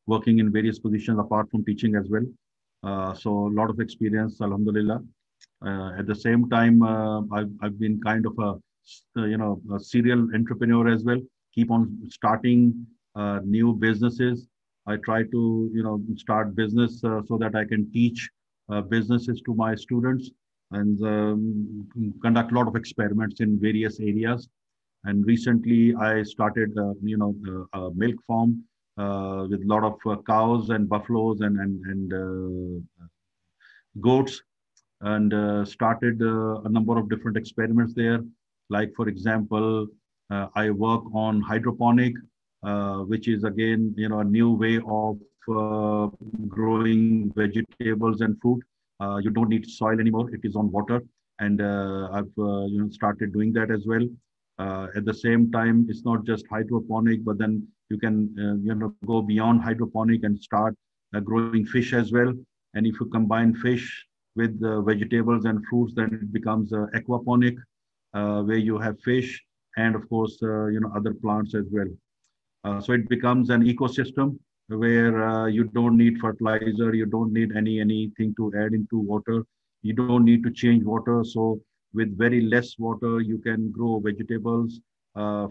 working in various positions apart from teaching as well. So a lot of experience, alhamdulillah. At the same time, I've been kind of a serial entrepreneur as well. Keep on starting new businesses. I try to, start business so that I can teach businesses to my students and conduct a lot of experiments in various areas. And recently, I started, a milk farm with a lot of cows and buffaloes and goats, and started a number of different experiments there. Like, for example, I work on hydroponic, which is again, a new way of growing vegetables and fruit. You don't need soil anymore; it is on water, and I've started doing that as well. At the same time, it's not just hydroponic, but then you can go beyond hydroponic and start growing fish as well. And if you combine fish with vegetables and fruits, then it becomes aquaponic, where you have fish and of course other plants as well. So it becomes an ecosystem where you don't need fertilizer, you don't need anything to add into water, you don't need to change water. So with very less water, you can grow vegetables,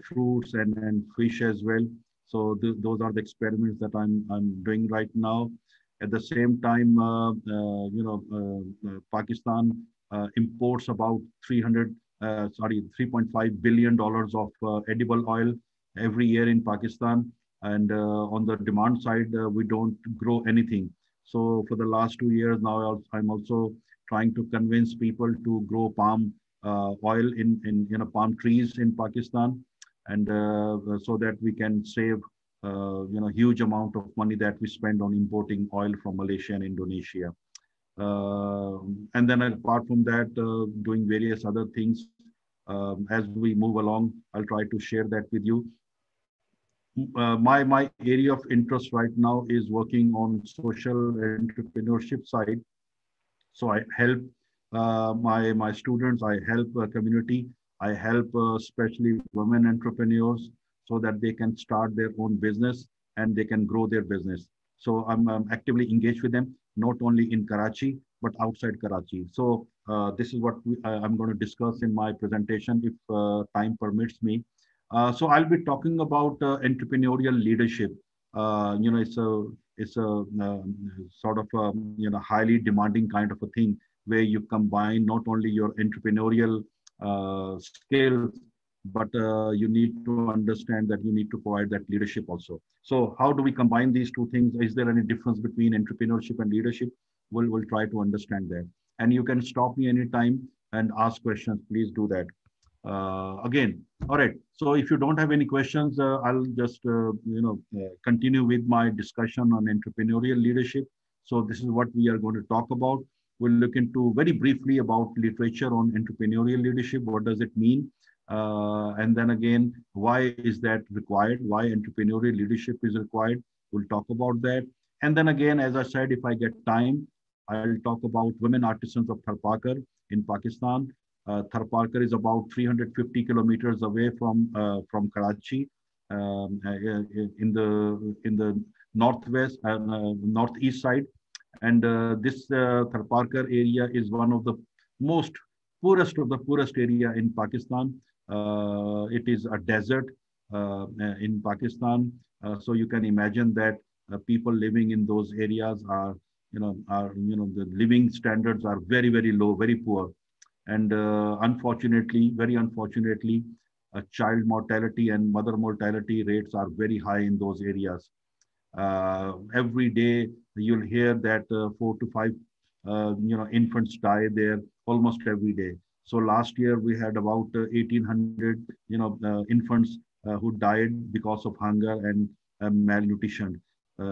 fruits, and fish as well. So those are the experiments that I'm doing right now. At the same time, Pakistan imports about 3.5 billion dollars of edible oil every year in Pakistan. And on the demand side, we don't grow anything. So for the last 2 years now, I'm also trying to convince people to grow palm oil in palm trees in Pakistan, and so that we can save huge amount of money that we spend on importing oil from Malaysia and Indonesia. And then apart from that, doing various other things. As we move along, I'll try to share that with you. My area of interest right now is working on social entrepreneurship side. So I help my students, I help community, I help especially women entrepreneurs so that they can start their own business and they can grow their business. So I'm actively engaged with them, not only in Karachi, but outside Karachi. So this is what I'm going to discuss in my presentation if time permits me. So I'll be talking about entrepreneurial leadership. It's a sort of highly demanding kind of a thing where you combine not only your entrepreneurial skills, but you need to understand that you need to provide that leadership also. So how do we combine these two things? Is there any difference between entrepreneurship and leadership? We'll try to understand that. And you can stop me anytime and ask questions. Please do that. Again, all right. So if you don't have any questions, I'll just continue with my discussion on entrepreneurial leadership. So this is what we are going to talk about. We'll look into very briefly about literature on entrepreneurial leadership. What does it mean? And then again, why is that required? Why entrepreneurial leadership is required? We'll talk about that. And then again, as I said, if I get time, I'll talk about women artisans of Tharparkar in Pakistan. Tharparkar is about 350 kilometers away from Karachi, in the northwest and northeast side. And this Tharparkar area is one of the most poorest area in Pakistan. It is a desert in Pakistan, so you can imagine that people living in those areas the living standards are very low, very poor. And very unfortunately, child mortality and mother mortality rates are very high in those areas. Every day you'll hear that 4 to 5 infants die there almost every day. So last year we had about 1,800 infants who died because of hunger and malnutrition.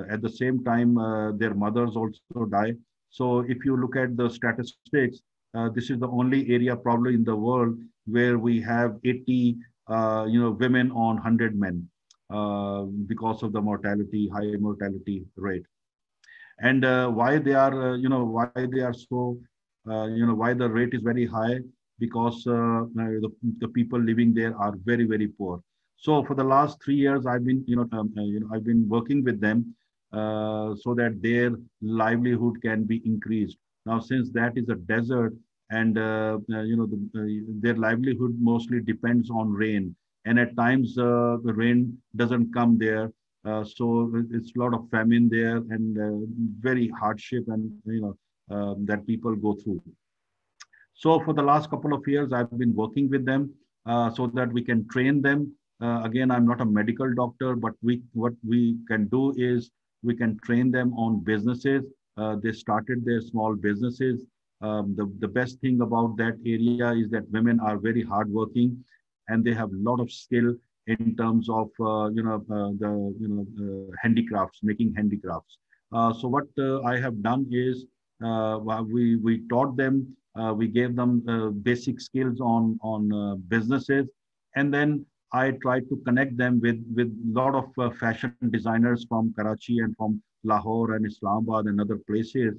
At the same time, their mothers also die. So if you look at the statistics, this is the only area probably in the world where we have 80 women on 100 men because of the high mortality rate. And why they are so why the rate is very high? Because the people living there are very poor. So for the last 3 years, I've been I've been working with them so that their livelihood can be increased. Now, since that is a desert, and their livelihood mostly depends on rain, and at times the rain doesn't come there, so it's a lot of famine there, and very hardship, and that people go through. So for the last couple of years, I've been working with them so that we can train them. Again, I'm not a medical doctor, but what we can do is we can train them on businesses. They started their small businesses. The best thing about that area is that women are very hardworking, and they have a lot of skill in terms of handicrafts, making handicrafts. So what I have done is we taught them, we gave them basic skills on businesses, and then I tried to connect them with a lot of fashion designers from Karachi and from Lahore and Islamabad and other places,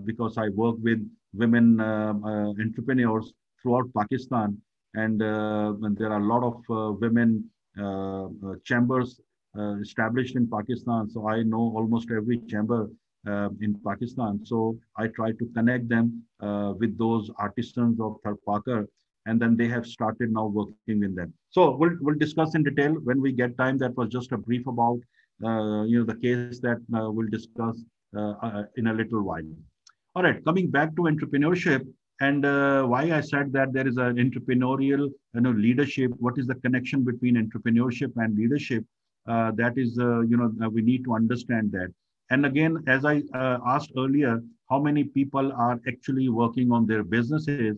because I work with women entrepreneurs throughout Pakistan, and there are a lot of women chambers established in Pakistan. So I know almost every chamber in Pakistan. So I try to connect them with those artisans of Tharparkar, and then they have started now working with them. So we'll discuss in detail when we get time. That was just a brief about the case that we'll discuss in a little while. All right, coming back to entrepreneurship, and why I said that there is an entrepreneurial leadership. What is the connection between entrepreneurship and leadership? That is we need to understand that. And again, as I asked earlier, how many people are actually working on their businesses?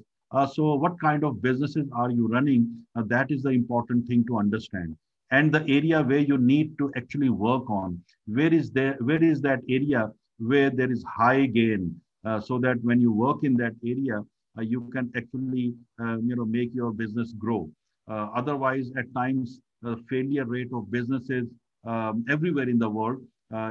So what kind of businesses are you running? That is the important thing to understand. And the area where you need to actually work on, where is that area where there is high gain, so that when you work in that area, you can actually make your business grow. Otherwise, at times, the failure rate of businesses everywhere in the world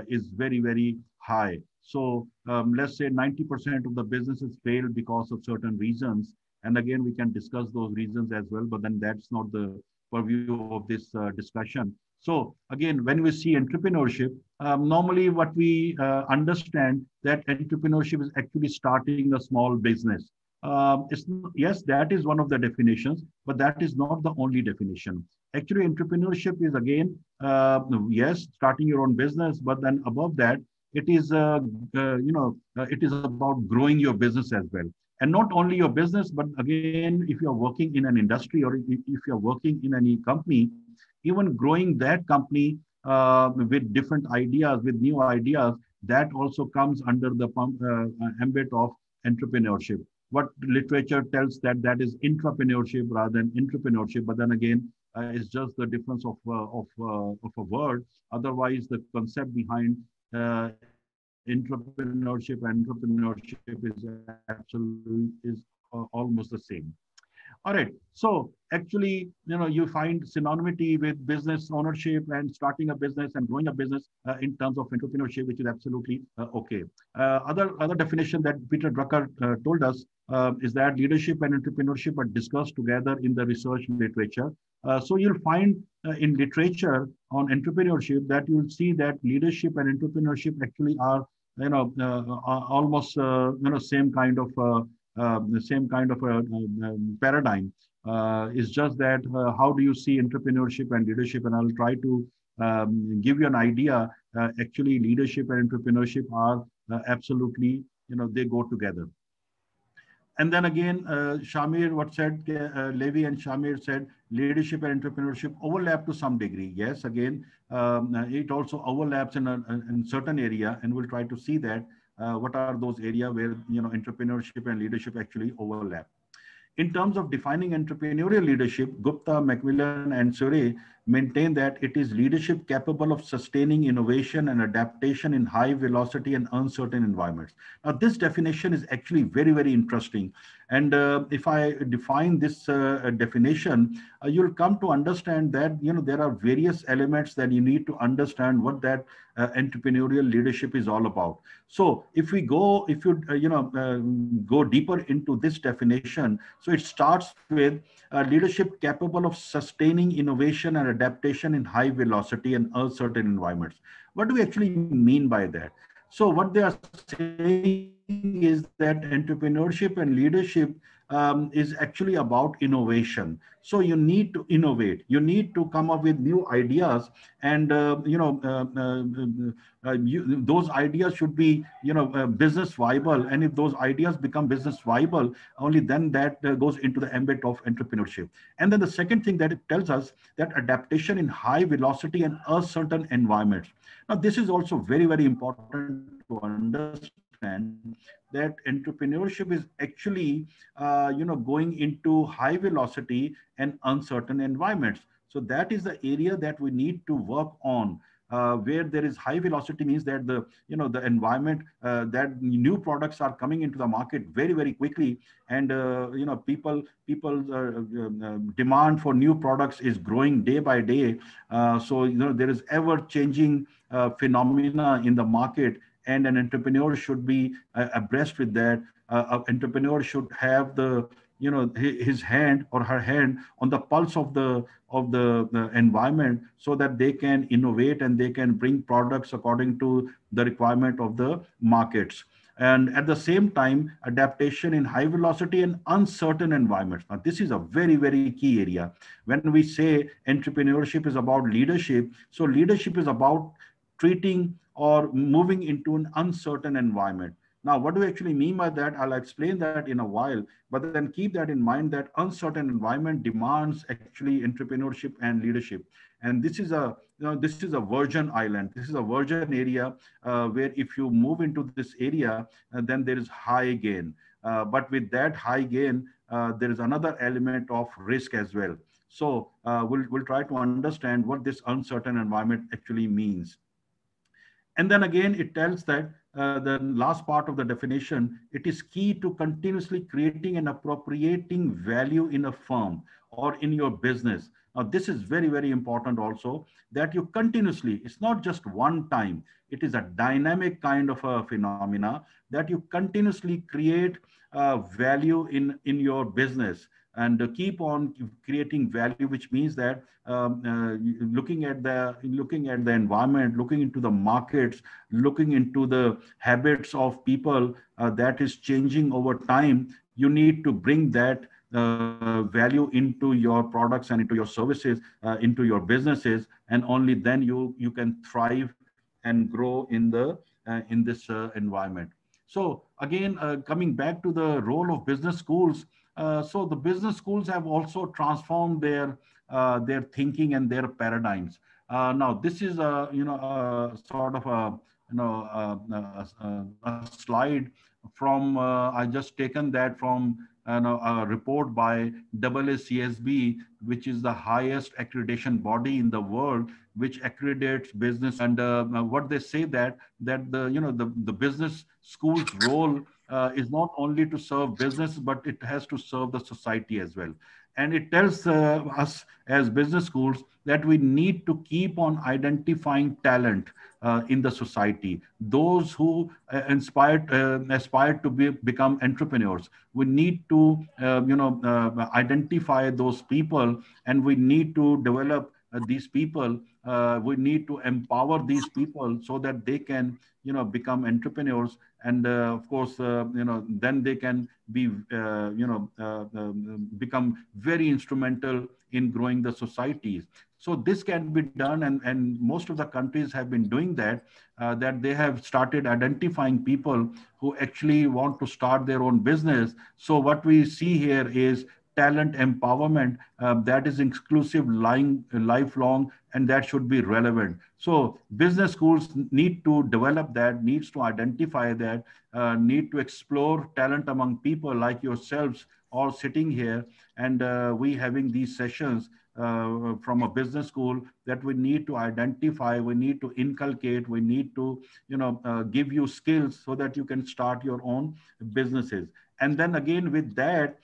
is very, very high. So let's say 90% of the businesses fail because of certain reasons. And again, we can discuss those reasons as well, but then that's not the purview of this discussion. So again, when we see entrepreneurship, normally what we understand that entrepreneurship is actually starting a small business. Yes, that is one of the definitions, but that is not the only definition. Actually, entrepreneurship is again, yes, starting your own business, but then above that, it is it is about growing your business as well. And not only your business, but again, if you're working in an industry or if you're working in any company, even growing that company with different ideas, with new ideas, that also comes under the ambit of entrepreneurship. What literature tells that is intrapreneurship rather than entrepreneurship, but then again, it's just the difference of a word. Otherwise, the concept behind entrepreneurship and entrepreneurship is almost the same. All right. So actually, you find synonymity with business ownership and starting a business and growing a business in terms of entrepreneurship, which is absolutely okay. Other definition that Peter Drucker told us is that leadership and entrepreneurship are discussed together in the research literature. So you'll find in literature on entrepreneurship that you'll see that leadership and entrepreneurship actually are almost same kind of paradigm. It's just that how do you see entrepreneurship and leadership? And I'll try to give you an idea. Actually, leadership and entrepreneurship are absolutely, they go together. And then again, Shamir, Levy and Shamir said, leadership and entrepreneurship overlap to some degree. Yes, again, it also overlaps in certain area, and we'll try to see that what are those areas where entrepreneurship and leadership actually overlap. In terms of defining entrepreneurial leadership, Gupta, Macmillan, and Surrey maintain that it is leadership capable of sustaining innovation and adaptation in high velocity and uncertain environments. Now, this definition is actually very, very interesting. And if I define this definition, you'll come to understand that there are various elements that you need to understand what that entrepreneurial leadership is all about. So if you go deeper into this definition, so it starts with leadership capable of sustaining innovation and adaptation in high velocity and uncertain environments. What do we actually mean by that? So what they are saying is that entrepreneurship and leadership is actually about innovation. So you need to innovate. You need to come up with new ideas, and those ideas should be business viable. And if those ideas become business viable, only then that goes into the ambit of entrepreneurship. And then the second thing that it tells us, that adaptation in high velocity and uncertain environments. Now, this is also very, very important to understand that entrepreneurship is actually, going into high velocity and uncertain environments. So that is the area that we need to work on. Where there is high velocity means that the environment, that new products are coming into the market very, very quickly, and people demand for new products is growing day by day. So there is ever changing phenomena in the market, and an entrepreneur should be abreast with that. An entrepreneur should have his hand or her hand on the pulse of the environment, so that they can innovate and they can bring products according to the requirement of the markets. And at the same time, adaptation in high velocity and uncertain environments. Now, this is a very, very key area. When we say entrepreneurship is about leadership, so leadership is about treating or moving into an uncertain environment. Now, what do we actually mean by that? I'll explain that in a while, but then keep that in mind, that uncertain environment demands actually entrepreneurship and leadership. And this is a virgin island. This is a virgin area where if you move into this area, then there is high gain. But with that high gain, there is another element of risk as well. So we'll try to understand what this uncertain environment actually means. And then again, it tells that the last part of the definition, it is key to continuously creating and appropriating value in a firm or in your business. Now, this is very, very important also, that you continuously, it's not just one time, it is a dynamic kind of a phenomena, that you continuously create value in your business, and keep on creating value, which means that looking at the environment, looking into the markets, looking into the habits of people that is changing over time. You need to bring that value into your products and into your services, into your businesses, and only then you can thrive and grow in this environment. So again, coming back to the role of business schools. So the business schools have also transformed their thinking and their paradigms. Now, this is sort of a slide from I just taken that from a report by AACSB, which is the highest accreditation body in the world, which accreditates business. And what they say that the business school's role is not only to serve business, but it has to serve the society as well. And it tells us as business schools that we need to keep on identifying talent in the society. Those who aspire to become entrepreneurs. We need to identify those people, and we need to develop these people. We need to empower these people so that they can become entrepreneurs, and of course then they can be become very instrumental in growing the societies. So this can be done, and most of the countries have been doing that, that they have started identifying people who actually want to start their own business. So what we see here is talent empowerment that is exclusive, lifelong, and that should be relevant. So business schools need to develop that, needs to identify that, need to explore talent among people like yourselves all sitting here, and we having these sessions from a business school, that we need to identify, we need to inculcate, we need to give you skills so that you can start your own businesses. And then again, with that,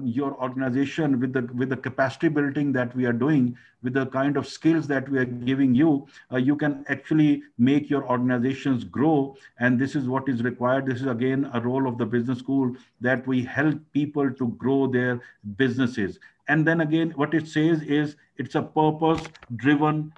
your organization, with the capacity building that we are doing, with the kind of skills that we are giving you, you can actually make your organizations grow. And this is what is required. This is again a role of the business school, that we help people to grow their businesses. And then again, what it says is it's a purpose-driven,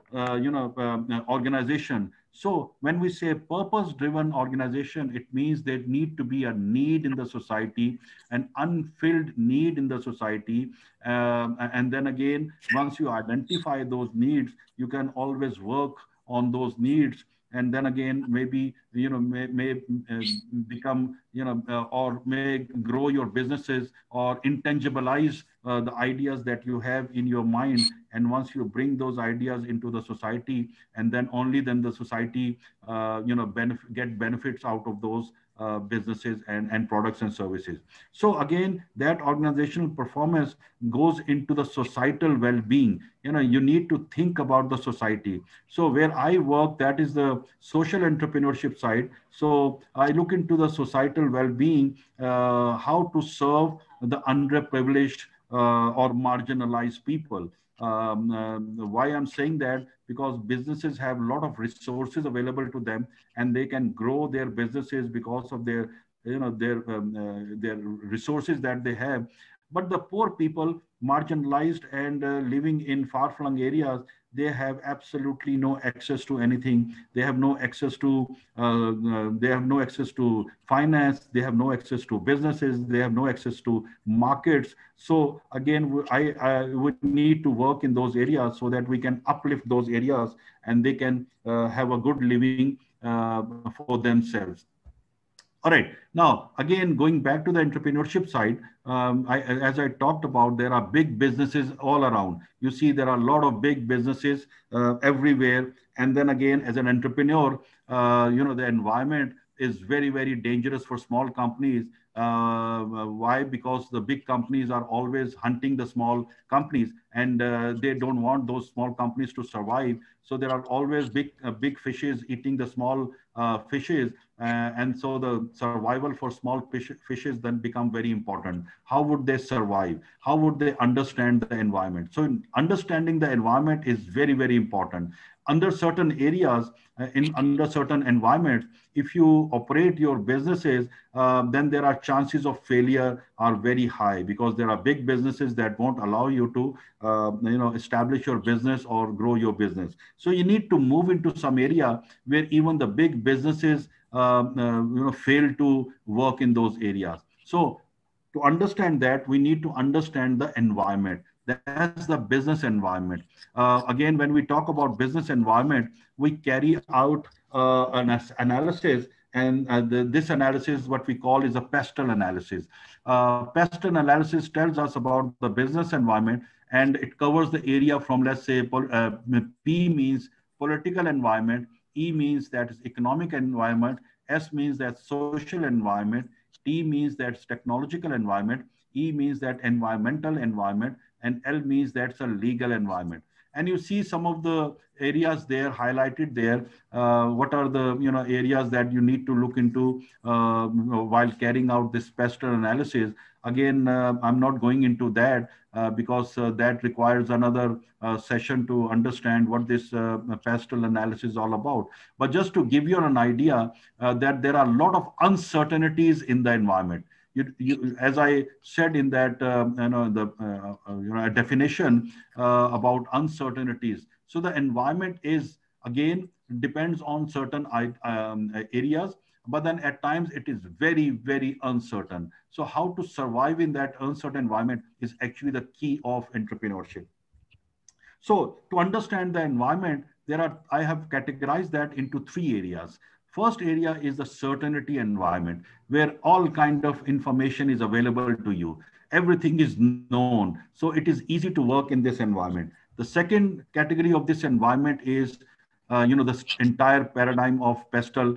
organization. So when we say purpose-driven organization, it means there need to be a need in the society, an unfilled need in the society. And then again, once you identify those needs, you can always work on those needs. And then again, maybe, may become, or may grow your businesses or intangibilize the ideas that you have in your mind. And once you bring those ideas into the society, and then only then the society, get benefits out of those businesses and products and services. So again, that organizational performance goes into the societal well-being. You need to think about the society. So where I work, that is the social entrepreneurship side. So I look into the societal well-being, how to serve the underprivileged or marginalized people. Why I'm saying that? Because businesses have a lot of resources available to them, and they can grow their businesses because of their, their resources that they have. But the poor people, marginalized and living in far-flung areas, they have absolutely no access to anything. They have no access to finance. They have no access to businesses. They have no access to markets. So again, I would need to work in those areas so that we can uplift those areas, and they can have a good living for themselves. All right. Now, again, going back to the entrepreneurship side, as I talked about, there are big businesses all around. You see, there are a lot of big businesses everywhere. And then again, as an entrepreneur, the environment is very, very dangerous for small companies. Why? Because the big companies are always hunting the small companies, and they don't want those small companies to survive. So there are always big fishes eating the small fishes. And so the survival for small fishes then become very important. How would they survive? How would they understand the environment? So understanding the environment is very, very important. Under certain areas, under certain environments, if you operate your businesses, then there are chances of failure are very high, because there are big businesses that won't allow you to, establish your business or grow your business. So you need to move into some area where even the big businesses, fail to work in those areas. So to understand that, we need to understand the environment. That's the business environment. Again, when we talk about business environment, we carry out an analysis, and this analysis, what we call is a pestle analysis. Pestle analysis tells us about the business environment, and it covers the area from, let's say, P means political environment, E means that is economic environment, S means that social environment, T means that's technological environment, E means that environmental environment, and L means that's a legal environment. And you see some of the areas there highlighted there. What are the areas that you need to look into while carrying out this pestle analysis? Again, I'm not going into that because that requires another session to understand what this pestle analysis is all about. But just to give you an idea that there are a lot of uncertainties in the environment. As I said in that definition about uncertainties. So the environment is, again, depends on certain areas, but then at times it is very, very uncertain. So how to survive in that uncertain environment is actually the key of entrepreneurship. So to understand the environment, I have categorized that into 3 areas. First area is the certainty environment, where all kind of information is available to you. Everything is known, so it is easy to work in this environment. The second category of this environment is, the entire paradigm of pestle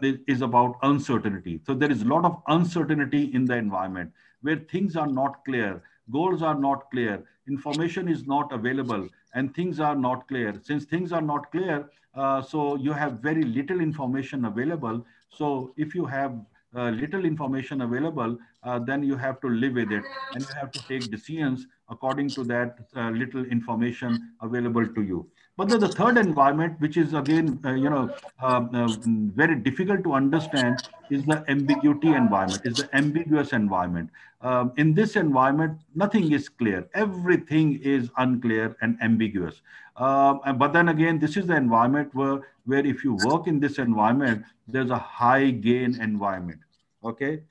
is about uncertainty. So there is a lot of uncertainty in the environment, where things are not clear, goals are not clear, information is not available, and things are not clear. Since things are not clear, so you have very little information available. So if you have little information available, then you have to live with it, and you have to take decisions according to that little information available to you. But the third environment, which is again, very difficult to understand, is the ambiguity environment, is the ambiguous environment. In this environment, nothing is clear. Everything is unclear and ambiguous. But then again, this is the environment where if you work in this environment, there's a high gain environment. Okay.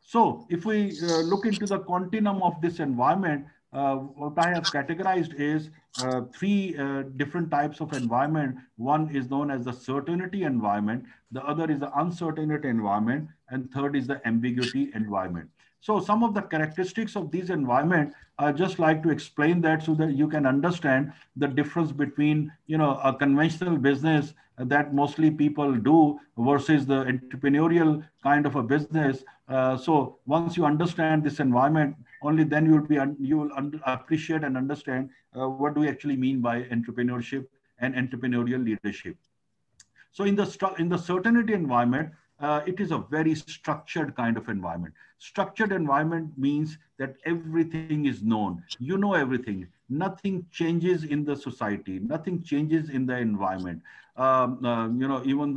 So if we look into the continuum of this environment, what I have categorized is three different types of environment. One is known as the certainty environment, the other is the uncertainty environment, and third is the ambiguity environment. So some of the characteristics of these environment, I just like to explain that so that you can understand the difference between, a conventional business that mostly people do versus the entrepreneurial kind of a business. So once you understand this environment, only then you will appreciate and understand what do we actually mean by entrepreneurship and entrepreneurial leadership. So in the certainty environment, it is a very structured kind of environment. Structured environment means that everything is known. You know everything. Nothing changes in the society. Nothing changes in the environment. Even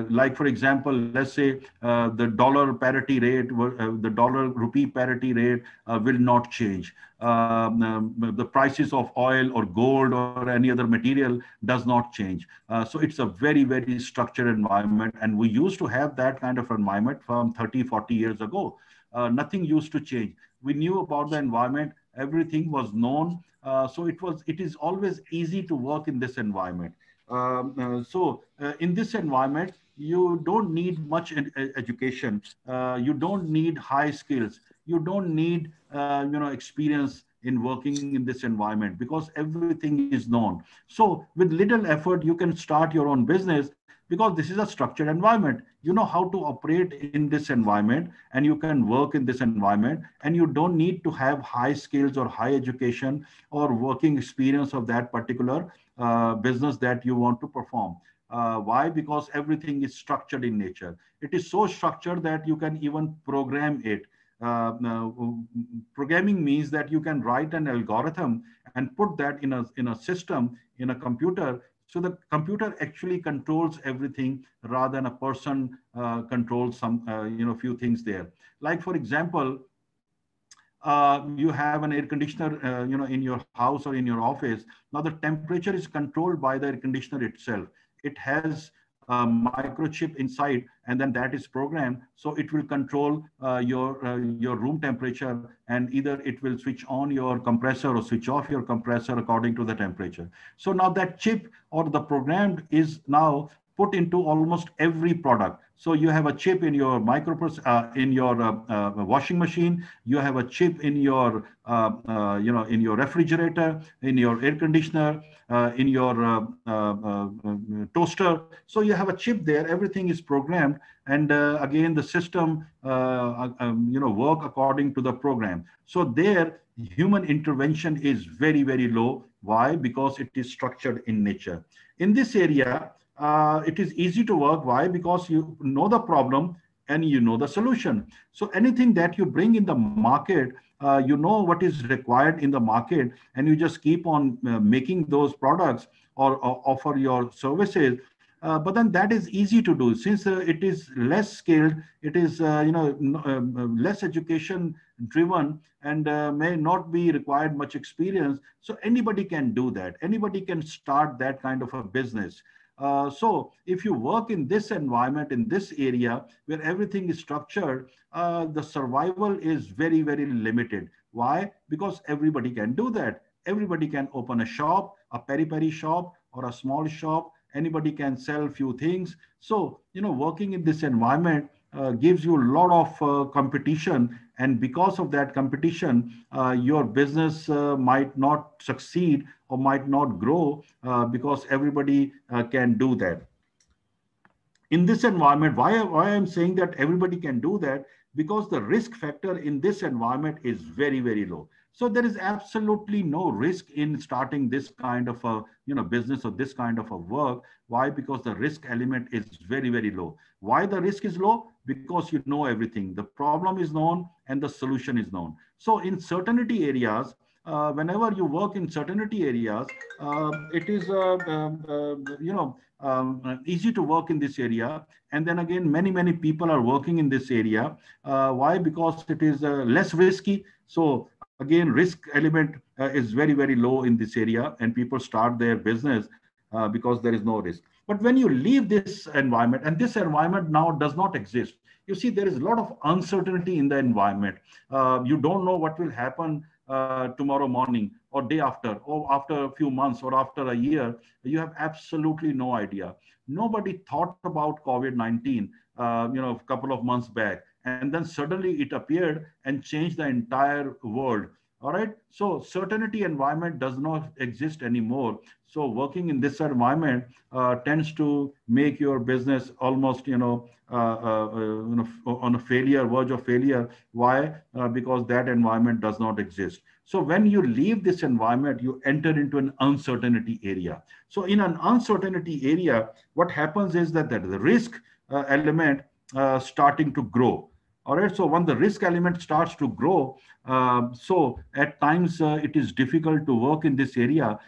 like for example, let's say the dollar parity rate, the dollar rupee parity rate will not change. The prices of oil or gold or any other material does not change. So it's a very, very structured environment. And we used to have that kind of environment from 30, 40 years ago. Nothing used to change. We knew about the environment. Everything was known. So it is always easy to work in this environment. In this environment, you don't need much education. You don't need high skills. You don't need experience in working in this environment because everything is known. So with little effort, you can start your own business because this is a structured environment. You know how to operate in this environment and you can work in this environment, and you don't need to have high skills or high education or working experience of that particular business that you want to perform. Why? Because everything is structured in nature. It is so structured that you can even program it. Programming means that you can write an algorithm and put that in a system, in a computer, so the computer actually controls everything rather than a person controls some few things there. Like for example, you have an air conditioner in your house or in your office. Now the temperature is controlled by the air conditioner itself. It has a microchip inside, and then that is programmed. So it will control your room temperature, and either it will switch on your compressor or switch off your compressor according to the temperature. So now that chip or the program is now put into almost every product. So you have a chip in your washing machine. You have a chip in your in your refrigerator, in your air conditioner, in your toaster. So you have a chip there. Everything is programmed, and again the system work according to the program. So there, human intervention is very, very low. Why? Because it is structured in nature. In this area, it is easy to work. Why? Because you know the problem and you know the solution. So anything that you bring in the market, you know what is required in the market, and you just keep on making those products or offer your services. But then that is easy to do since it is less skilled, it is less education driven, and may not be required much experience. So anybody can do that. Anybody can start that kind of a business. So if you work in this environment, in this area where everything is structured, the survival is very, very limited. Why? Because everybody can do that. Everybody can open a shop, a peri-peri shop or a small shop. Anybody can sell few things. So, working in this environment gives you a lot of competition. And because of that competition, your business might not succeed or might not grow because everybody can do that. In this environment, why I'm saying that everybody can do that? Because the risk factor in this environment is very, very low. So there is absolutely no risk in starting this kind of a business or this kind of a work. Why? Because the risk element is very, very low. Why the risk is low? Because you know everything. The problem is known and the solution is known. So in certainty areas, whenever you work in certainty areas, it is easy to work in this area. And then again, many people are working in this area. Why? Because it is less risky. So again, risk element is very low in this area, and people start their business because there is no risk. But when you leave this environment, and this environment now does not exist, you see there is a lot of uncertainty in the environment. You don't know what will happen tomorrow morning or day after, or after a few months or after a year. You have absolutely no idea. Nobody thought about COVID-19 a couple of months back, and then suddenly it appeared and changed the entire world. All right. So certainty environment does not exist anymore. So working in this environment tends to make your business almost, on a failure, verge of failure. Why? Because that environment does not exist. So when you leave this environment, you enter into an uncertainty area. So in an uncertainty area, what happens is that the risk element starting to grow. All right. So when the risk element starts to grow, so at times it is difficult to work in this area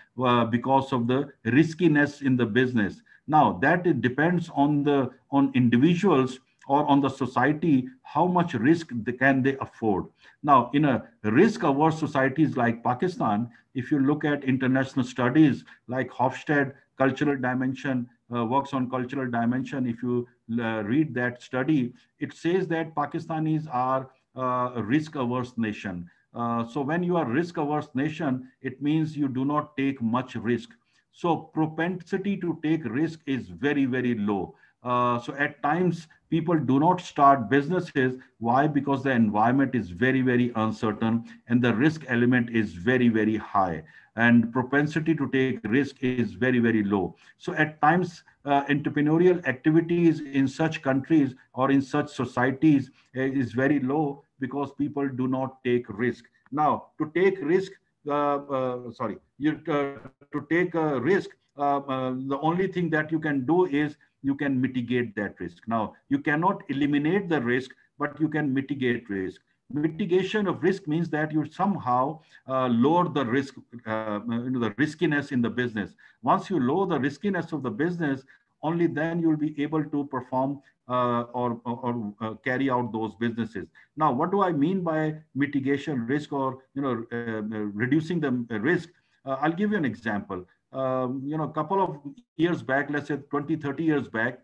because of the riskiness in the business. Now that it depends on individuals or on the society, how much risk can they afford. Now, in a risk-averse societies like Pakistan, if you look at international studies like Hofstede Cultural Dimension, works on cultural dimension, if you read that study, it says that Pakistanis are a risk-averse nation. So when you are risk-averse nation, it means you do not take much risk. So propensity to take risk is very low. So at times people do not start businesses. Why? Because the environment is very uncertain and the risk element is very high, and propensity to take risk is very low. So at times entrepreneurial activities in such countries or in such societies is very low because people do not take risk. Now to take risk, sorry, to take a risk, the only thing that you can do is you can mitigate that risk. Now, you cannot eliminate the risk, but you can mitigate risk. Mitigation of risk means that you somehow lower the risk, the riskiness in the business. Once you lower the riskiness of the business, only then you'll be able to perform or carry out those businesses. Now, what do I mean by mitigation risk, or reducing the risk? I'll give you an example. A couple of years back, let's say 20-30 years back,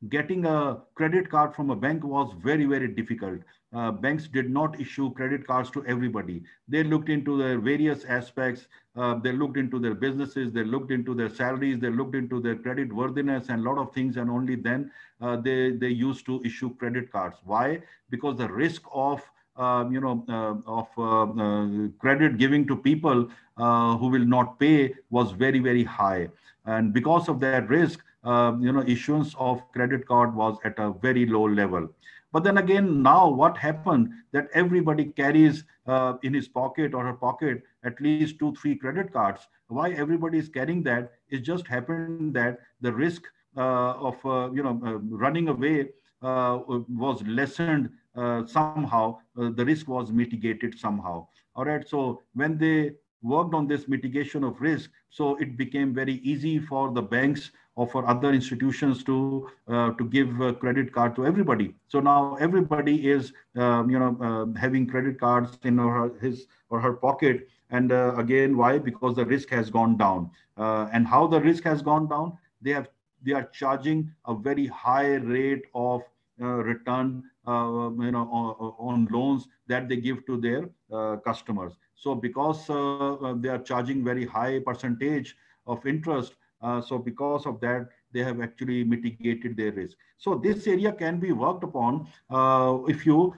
getting a credit card from a bank was very difficult. Banks did not issue credit cards to everybody. They looked into their various aspects. They looked into their businesses. They looked into their salaries. They looked into their credit worthiness and a lot of things. And only then they used to issue credit cards. Why? Because the risk of credit giving to people who will not pay was very high. And because of that risk, issuance of credit card was at a very low level. But then again, now what happened that everybody carries in his pocket or her pocket at least 2-3 credit cards. Why everybody is carrying that? It just happened that the risk of running away was lessened somehow. The risk was mitigated somehow. All right. So when they worked on this mitigation of risk, so it became very easy for the banks or for other institutions to give a credit card to everybody. So now everybody is having credit cards in his or her pocket. And again, why? Because the risk has gone down. And how the risk has gone down? They are charging a very high rate of return on loans that they give to their customers. So because they are charging very high percentage of interest, so because of that, they have actually mitigated their risk. So this area can be worked upon if you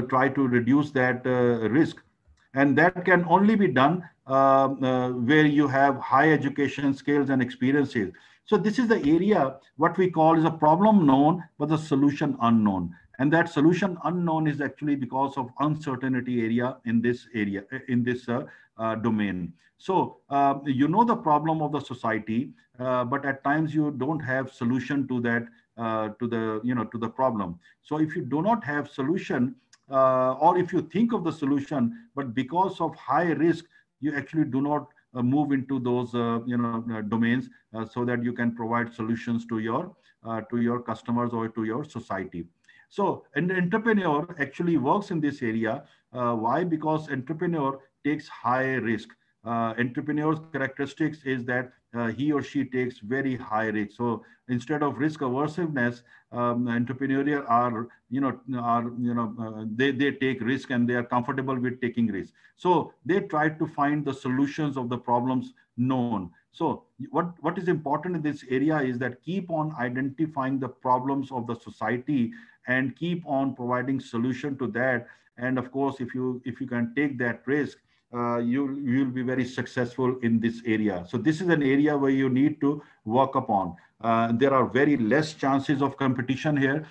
try to reduce that risk. And that can only be done where you have high education skills and experiences. So this is the area what we call is a problem known, but the solution unknown. And that solution unknown is actually because of uncertainty area in this domain. So you know the problem of the society, but at times you don't have solution to that to the problem. So if you do not have solution, or if you think of the solution, but because of high risk, you actually do not move into those domains, so that you can provide solutions to your customers or to your society. So an entrepreneur actually works in this area. Why? Because entrepreneur takes high risk. Entrepreneur's characteristics is that he or she takes very high risk. So instead of risk aversiveness, entrepreneurial are they take risk, and they are comfortable with taking risk. So they try to find the solutions of the problems known. So what is important in this area is that keep on identifying the problems of the society and keep on providing solution to that. And of course, if you can take that risk, you'll be very successful in this area. So this is an area where you need to work upon. There are very less chances of competition here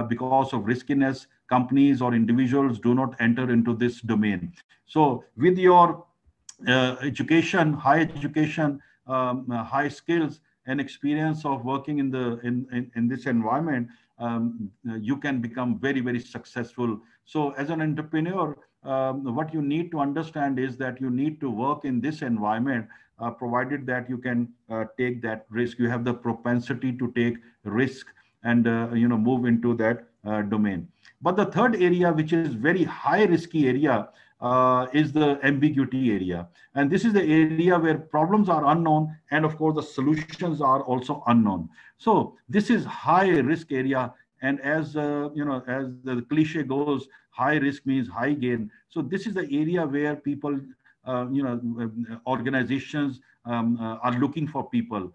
because of riskiness. Companies or individuals do not enter into this domain. So with your education, high education, high skills and experience of working in this environment, you can become very, very successful. So as an entrepreneur, what you need to understand is that you need to work in this environment, provided that you can take that risk. You have the propensity to take risk and move into that domain. But the third area, which is very high risky area, is the ambiguity area. And this is the area where problems are unknown, and of course the solutions are also unknown. So this is high risk area. And as as the cliche goes, high risk means high gain. So this is the area where people, organizations are looking for people.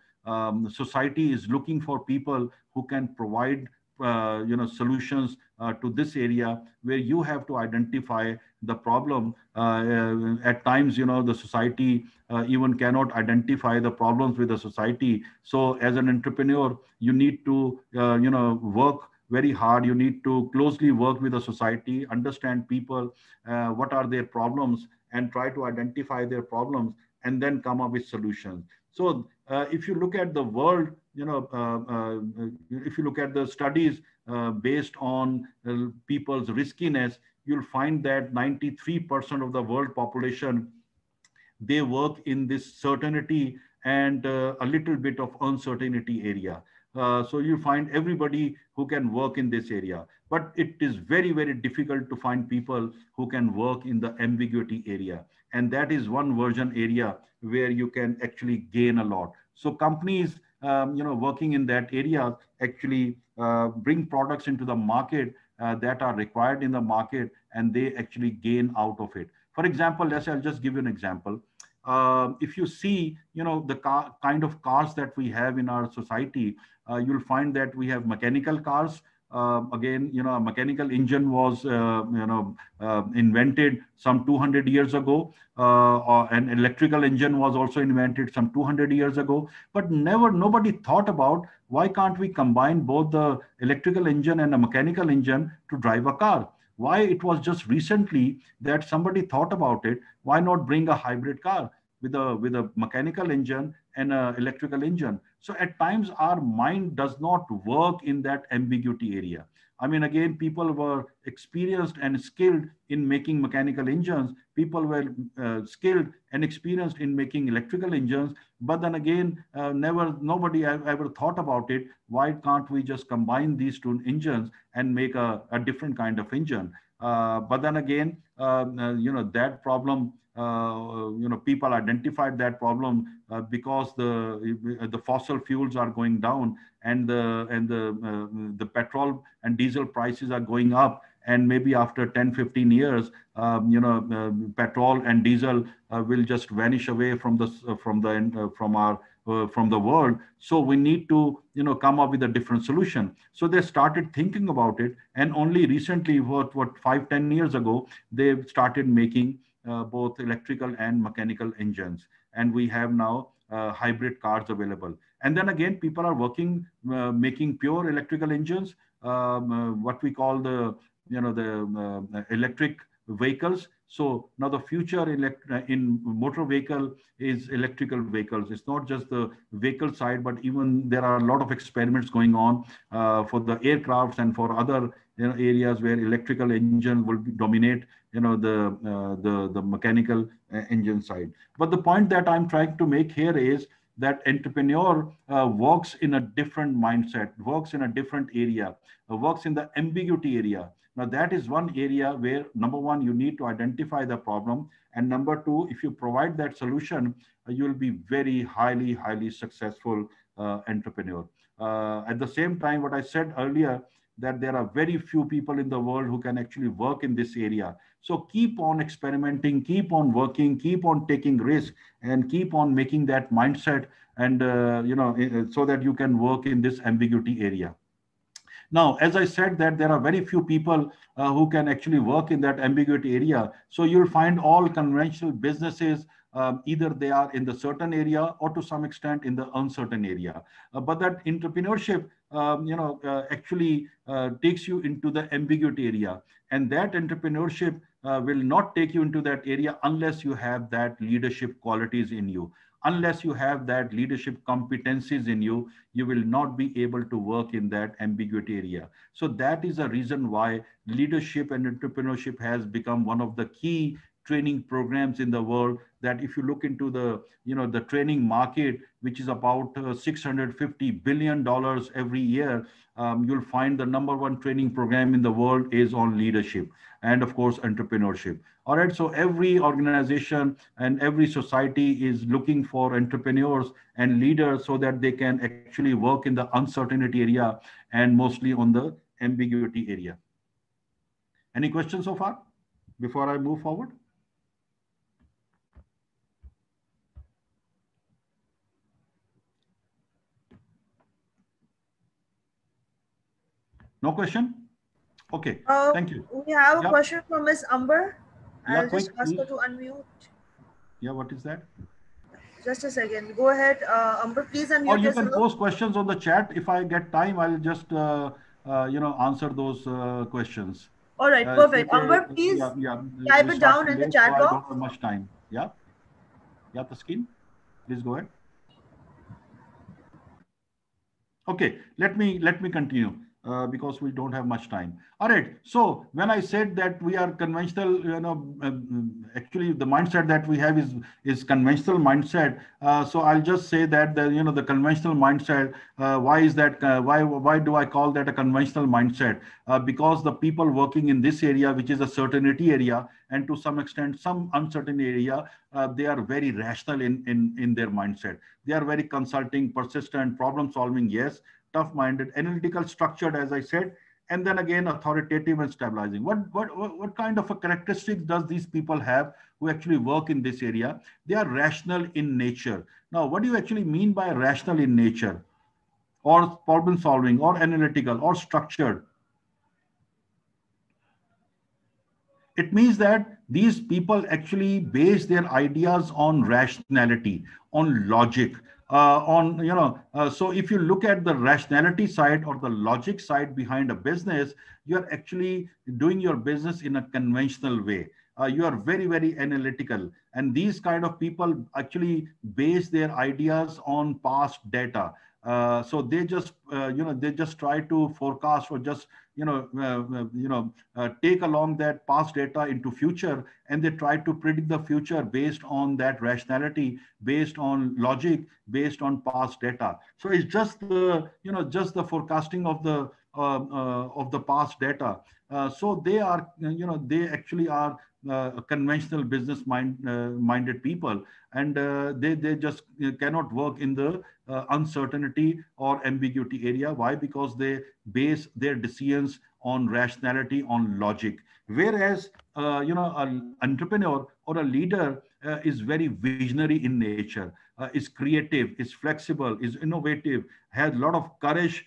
Society is looking for people who can provide solutions to this area, where you have to identify the problem. At times, the society even cannot identify the problems with the society. So as an entrepreneur, you need to work very hard. You need to closely work with the society, understand people, what are their problems, and try to identify their problems, and then come up with solutions. So if you look at the world, if you look at the studies based on people's riskiness, you'll find that 93% of the world population, they work in this certainty and a little bit of uncertainty area. So you find everybody who can work in this area, but it is very, very difficult to find people who can work in the ambiguity area. And that is one version area where you can actually gain a lot. So companies, working in that area actually bring products into the market that are required in the market, and they actually gain out of it. For example, I'll just give you an example. If you see, the kind of cars that we have in our society, you'll find that we have mechanical cars. Again, a mechanical engine was, invented some 200 years ago. An electrical engine was also invented some 200 years ago. But nobody thought about, why can't we combine both the electrical engine and a mechanical engine to drive a car? Why it was just recently that somebody thought about it? Why not bring a hybrid car with a mechanical engine and an electrical engine? So at times our mind does not work in that ambiguity area. I mean, again, people were experienced and skilled in making mechanical engines. People were skilled and experienced in making electrical engines. But then again, nobody ever thought about it. Why can't we just combine these two engines and make a different kind of engine? But then again, that problem, people identified that problem because the fossil fuels are going down, and the petrol and diesel prices are going up. And maybe after 10, 15 years, petrol and diesel will just vanish away from the world. So we need to, come up with a different solution. So they started thinking about it, and only recently, what 5, 10 years ago, they started making both electrical and mechanical engines. And we have now hybrid cars available. And then again, people are working, making pure electrical engines, what we call the electric vehicles. So now the future in motor vehicle is electrical vehicles. It's not just the vehicle side, but even there are a lot of experiments going on for the aircrafts and for other areas where electrical engine will dominate, the mechanical engine side. But the point that I'm trying to make here is that entrepreneur works in a different mindset, works in a different area, works in the ambiguity area. Now, that is one area where, number one, you need to identify the problem. And number two, if you provide that solution, you will be very highly successful entrepreneur. At the same time, what I said earlier, that there are very few people in the world who can actually work in this area. So keep on experimenting, keep on working, keep on taking risk, and keep on making that mindset, and so that you can work in this ambiguity area. Now, as I said, that there are very few people who can actually work in that ambiguity area. So you'll find all conventional businesses, either they are in the certain area or to some extent in the uncertain area. But that entrepreneurship, actually takes you into the ambiguity area. And that entrepreneurship will not take you into that area unless you have that leadership qualities in you. Unless you have that leadership competencies in you, you will not be able to work in that ambiguity area. So that is a reason why leadership and entrepreneurship has become one of the key training programs in the world. That if you look into the training market, which is about $650 billion every year, you'll find the number one training program in the world is on leadership and, of course, entrepreneurship. All right, so every organization and every society is looking for entrepreneurs and leaders so that they can actually work in the uncertainty area and mostly on the ambiguity area. Any questions so far before I move forward? No question? Okay, thank you. We have a question from Ms. Amber. I'll just ask her to unmute. Yeah, what is that? Just a second. Go ahead, Amber, please unmute. Or you can post questions on the chat. If I get time, I'll just answer those questions. All right, perfect. Amber, please type it down in the chat box. I don't have much time. Yeah, Taskin, please go ahead. Okay, let me continue. Because we don't have much time. All right. So when I said that we are conventional, actually the mindset that we have is conventional mindset. So I'll just say that the conventional mindset. Why is that? Why do I call that a conventional mindset? Because the people working in this area, which is a certainty area, and to some extent some uncertain area, they are very rational in their mindset. They are very consulting, persistent, problem solving. Yes. Tough-minded, analytical, structured, as I said, and then again authoritative and stabilizing. What kind of a characteristics does these people have who actually work in this area? They are rational in nature. Now, what do you actually mean by rational in nature, or problem solving, or analytical, or structured? It means that these people actually base their ideas on rationality, on logic. So if you look at the rationality side or the logic side behind a business, you're actually doing your business in a conventional way. You are very analytical, and these kind of people actually base their ideas on past data. So they just try to forecast or just take along that past data into future, and they try to predict the future based on that rationality, based on logic, based on past data. So it's just the forecasting of the past data. So they are they actually are conventional business minded people, and they just cannot work in the uncertainty or ambiguity area. Why? Because they base their decisions on rationality, on logic. Whereas an entrepreneur or a leader is very visionary in nature, is creative, is flexible, is innovative, has a lot of courage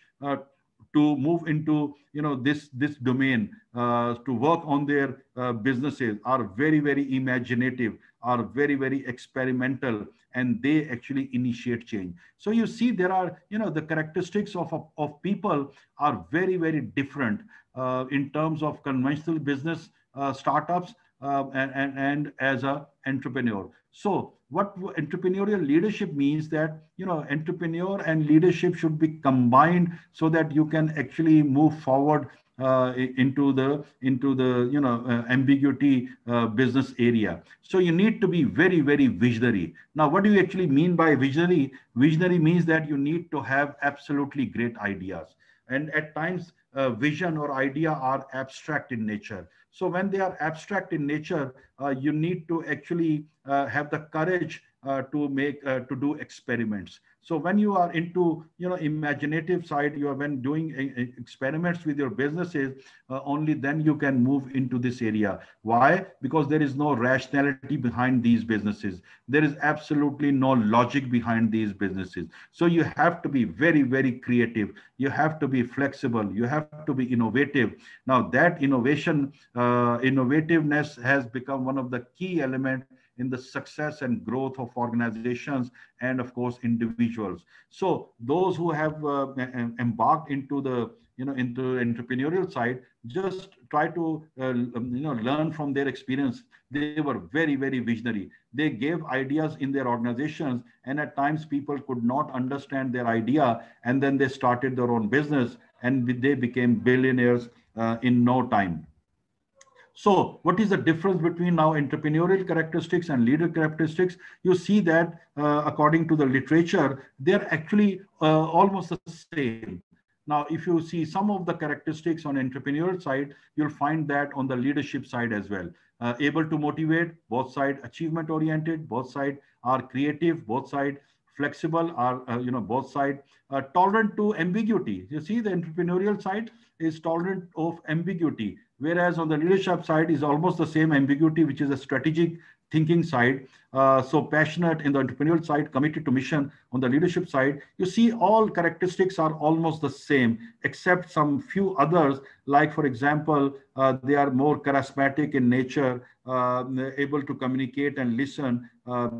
to move into this domain, to work on their businesses, are very imaginative, are very experimental, and they actually initiate change. So you see, there are the characteristics of people are very different in terms of conventional business startups and as a entrepreneur. So what entrepreneurial leadership means, that entrepreneur and leadership should be combined so that you can actually move forward into the ambiguity business area. So you need to be very, very visionary. Now, what do you actually mean by visionary? Visionary means that you need to have absolutely great ideas, and at times vision or idea are abstract in nature. So when they are abstract in nature, you need to actually have the courage to do experiments. So when you are into imaginative side, you are when doing experiments with your businesses, only then you can move into this area. Why? Because there is no rationality behind these businesses. There is absolutely no logic behind these businesses. So you have to be very, very creative. You have to be flexible. You have to be innovative. Now that innovativeness has become one of the key elements in the success and growth of organizations and of course individuals. So those who have embarked into the into entrepreneurial side, just try to learn from their experience. They were very, very visionary. They gave ideas in their organizations, and at times people could not understand their idea, and then they started their own business and they became billionaires in no time. So what is the difference between now entrepreneurial characteristics and leader characteristics? You see that according to the literature, they're actually almost the same. Now, if you see some of the characteristics on entrepreneurial side, you'll find that on the leadership side as well. Able to motivate, both sides achievement oriented, both sides are creative, both sides flexible, are both sides tolerant to ambiguity. You see the entrepreneurial side is tolerant of ambiguity, whereas on the leadership side is almost the same ambiguity, which is a strategic thinking side. So passionate in the entrepreneurial side, committed to mission on the leadership side. You see all characteristics are almost the same, except some few others, like for example, they are more charismatic in nature, able to communicate and listen.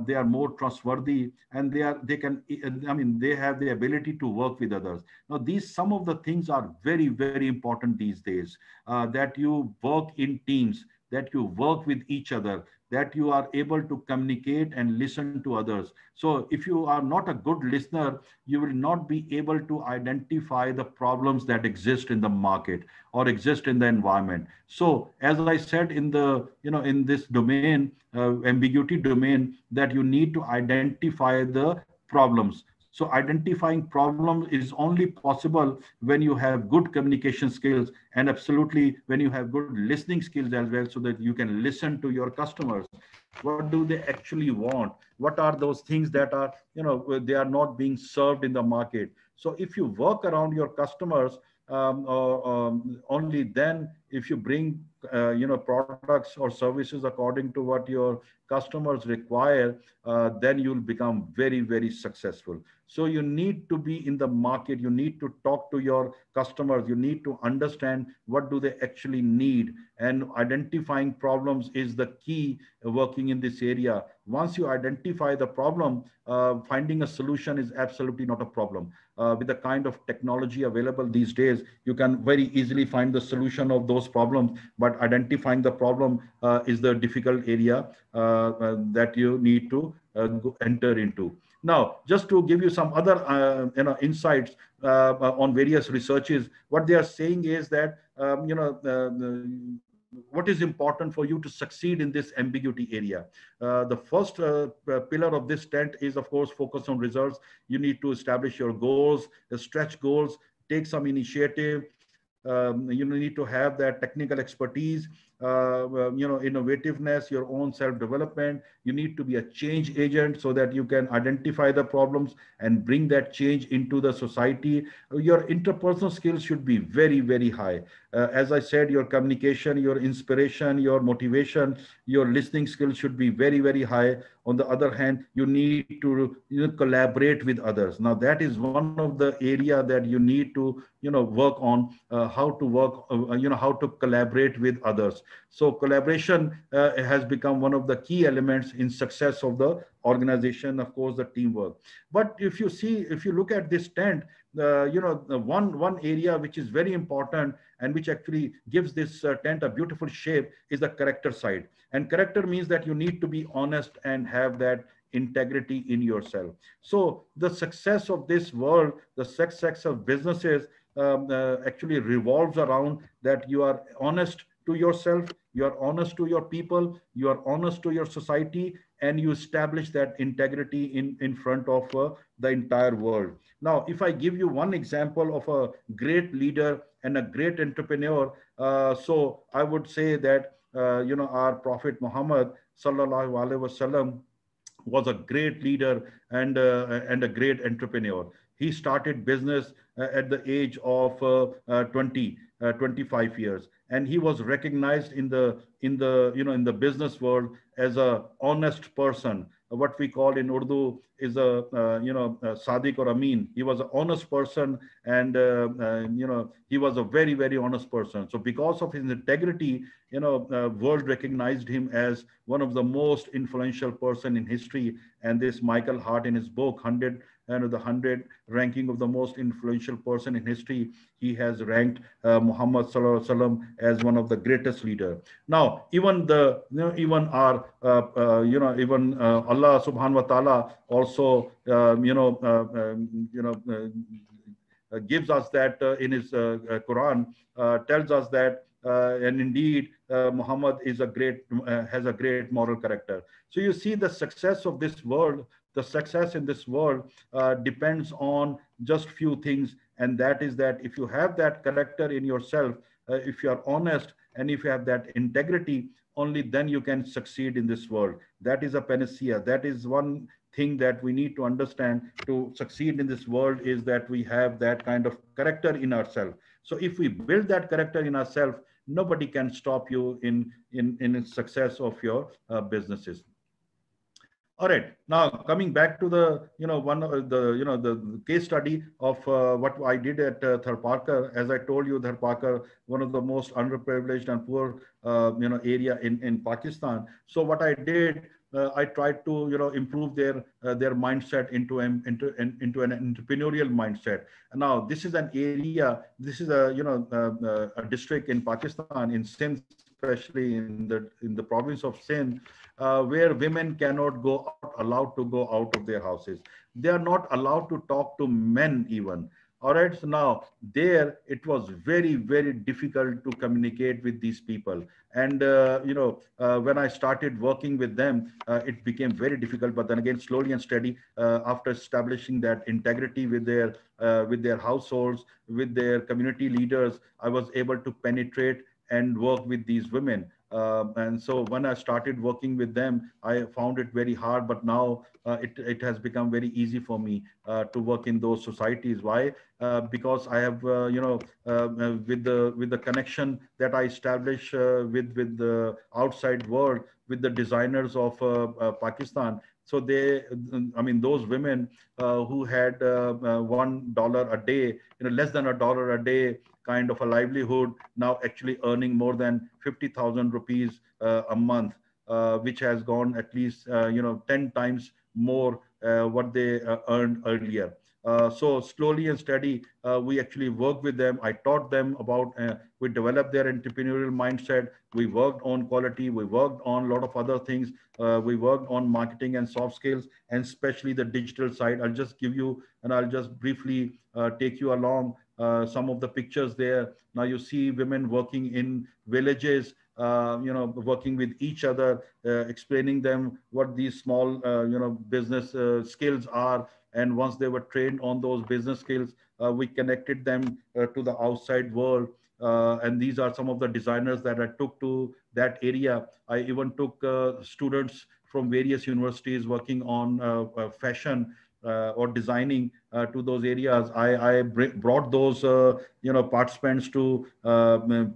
They are more trustworthy, and they have the ability to work with others. Now, some of the things are very, very important these days, that you work in teams, that you work with each other, that you are able to communicate and listen to others. So if you are not a good listener, you will not be able to identify the problems that exist in the market or exist in the environment. So as I said in the, in this domain, ambiguity domain, that you need to identify the problems. So identifying problems is only possible when you have good communication skills, and absolutely when you have good listening skills as well, so that you can listen to your customers. What do they actually want? What are those things that are, they are not being served in the market? So if you work around your customers, only then if you bring products or services according to what your customers require, then you'll become very, very successful. So you need to be in the market. You need to talk to your customers. You need to understand what do they actually need, and identifying problems is the key working in this area. Once you identify the problem, finding a solution is absolutely not a problem. With the kind of technology available these days, you can very easily find the solution of those problems, but identifying the problem is the difficult area that you need to enter into. Now, just to give you some other insights on various researches, what they are saying is that what is important for you to succeed in this ambiguity area. The first pillar of this tent is, of course, focus on results. You need to establish your goals, stretch goals, take some initiative. You need to have that technical expertise, innovativeness, your own self-development. You need to be a change agent so that you can identify the problems and bring that change into the society. Your interpersonal skills should be very, very high. As I said, your communication, your inspiration, your motivation, your listening skills should be very, very high. On the other hand, you need to collaborate with others. Now, that is one of the area that you need to work on, how to work, how to collaborate with others. So collaboration has become one of the key elements in success of the organization, of course, the teamwork. But if you look at this tent, one area which is very important and which actually gives this tent a beautiful shape is the character side. And character means that you need to be honest and have that integrity in yourself. So the success of this world, the success of businesses actually revolves around that you are honest to yourself, you are honest to your people, you are honest to your society, and you establish that integrity in front of the entire world. Now, if I give you one example of a great leader and a great entrepreneur, so I would say that our Prophet Muhammad sallallahu alaihi wasallam was a great leader and a great entrepreneur. He started business at the age of 25 years, and he was recognized in the business world as a honest person. What we call in Urdu is a Sadiq or Amin. He was an honest person, and he was a very, very honest person. So because of his integrity, world recognized him as one of the most influential person in history. And this Michael Hart, in his book 100, the 100 ranking of the most influential person in history, he has ranked Muhammad Sallallahu Alaihi Wasallam as one of the greatest leader. Now, even even our even Allah Subhanahu wa Taala also gives us that in his Quran, tells us that and indeed Muhammad is has a great moral character. So you see, the success of this world, the success in this world depends on just few things, and that is that if you have that character in yourself, if you are honest, and if you have that integrity, only then you can succeed in this world. That is a panacea. That is one thing that we need to understand to succeed in this world, is that we have that kind of character in ourselves. So if we build that character in ourselves, nobody can stop you in success of your businesses. All right. Now, coming back to the one of the case study of what I did at Tharparkar. As I told you, Tharparkar, one of the most underprivileged and poor area in Pakistan. So what I did, I tried to improve their mindset into an entrepreneurial mindset. And now this is an area. This is a district in Pakistan, in Sindh, especially in the province of Sindh, where women cannot allowed to go out of their houses. They are not allowed to talk to men even. All right. So now there, it was very, very difficult to communicate with these people. And, when I started working with them, it became very difficult. But then again, slowly and steady, after establishing that integrity with their households, with their community leaders, I was able to penetrate and work with these women. And so when I started working with them, I found it very hard, but now it has become very easy for me to work in those societies. Why? Because I have, with the connection that I establish with the outside world, with the designers of Pakistan. So those women who had $1 a day, less than $1 a day kind of a livelihood, now actually earning more than 50,000 rupees a month, which has gone at least 10 times more what they earned earlier. So slowly and steady, we actually worked with them. I taught them about, we developed their entrepreneurial mindset. We worked on quality. We worked on a lot of other things. We worked on marketing and soft skills, and especially the digital side. I'll just give you, and I'll just briefly take you along some of the pictures there. Now you see women working in villages, working with each other, explaining them what these small, business skills are. And once they were trained on those business skills, we connected them to the outside world. And these are some of the designers that I took to that area. I even took students from various universities working on fashion or designing to those areas. I brought those participants to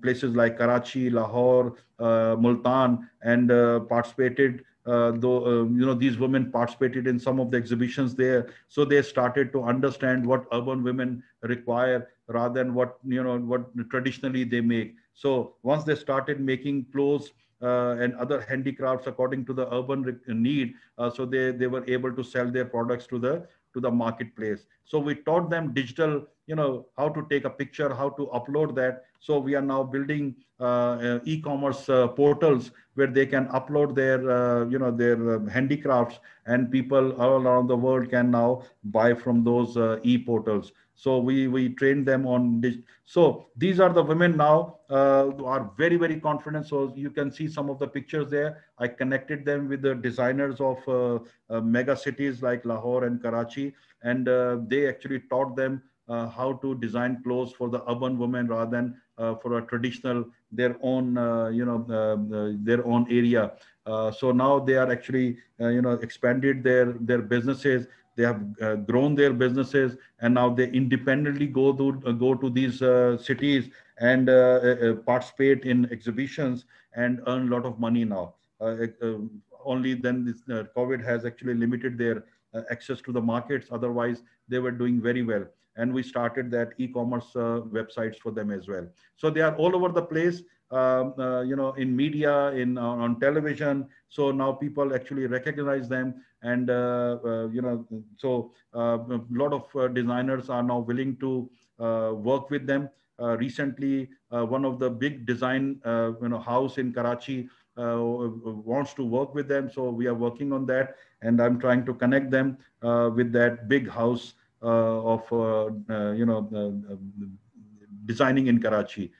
places like Karachi, Lahore, Multan, and participated. These women participated in some of the exhibitions there. So they started to understand what urban women require rather than what traditionally they make. So once they started making clothes and other handicrafts according to the urban need, so they were able to sell their products to the marketplace. So we taught them digital, how to take a picture, how to upload that. So we are now building e-commerce portals where they can upload their handicrafts, and people all around the world can now buy from those e-portals. So we trained them on this. So these are the women now who are very, very confident. So you can see some of the pictures there. I connected them with the designers of mega cities like Lahore and Karachi, and they actually taught them how to design clothes for the urban women rather than for a traditional their own their own area. So now they are actually expanded their businesses. They have grown their businesses, and now they independently go to these cities and participate in exhibitions and earn a lot of money now. Only then this COVID has actually limited their access to the markets. Otherwise, they were doing very well. And we started that e-commerce websites for them as well. So they are all over the place, in media, on television. So now people actually recognize them, and so a lot of designers are now willing to work with them. Recently, one of the big design house in Karachi wants to work with them. So we are working on that, and I'm trying to connect them with that big house of designing in Karachi.